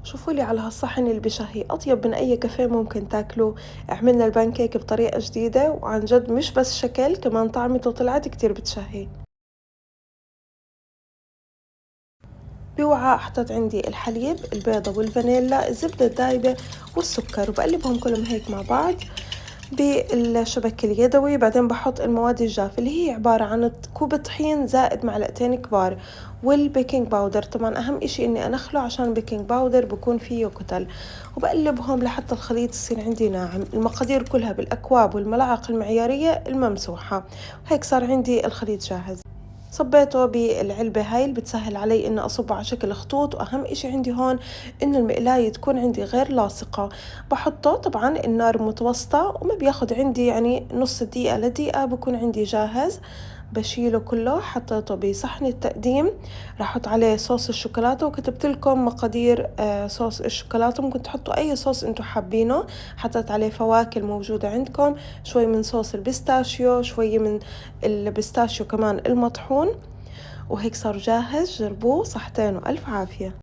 شوفوا لي على هالصحن اللي بشهي أطيب من أي كافيه ممكن تاكلوه. عملنا البانكيك بطريقة جديدة وعن جد مش بس شكل، كمان طعمته طلعت كتير بتشهي. بوعاء حطيت عندي الحليب، البيضة والفانيلا، الزبدة الدايبة والسكر، وبقلبهم كلهم هيك مع بعض بالشبك اليدوي. بعدين بحط المواد الجافة اللي هي عبارة عن كوب طحين زائد معلقتين كبار، والبيكنج باودر. طبعا أهم إشي إني أنخله عشان البيكنج باودر بكون فيه كتل، وبقلبهم لحتى الخليط يصير عندي ناعم. المقادير كلها بالأكواب والملعقة المعيارية الممسوحة. وهيك صار عندي الخليط جاهز. صبيته بالعلبة هاي اللي بتسهل علي إني أصبه على شكل خطوط. وأهم إشي عندي هون إنه المقلاية تكون عندي غير لاصقة. بحطه طبعا النار متوسطة، وما بياخد عندي يعني نص دقيقة لدقيقة بكون عندي جاهز. بشيله كله، حطيته بصحن التقديم. راح أحط عليه صوص الشوكولاتة، وكتبت لكم مقادير صوص الشوكولاتة، ممكن تحطوا أي صوص أنتوا حابينه. حطيت عليه فواكه الموجودة عندكم، شوي من صوص البيستاشيو، شوي من البيستاشيو كمان المطحون. وهيك صار جاهز. جربوه، صحتين وألف عافية.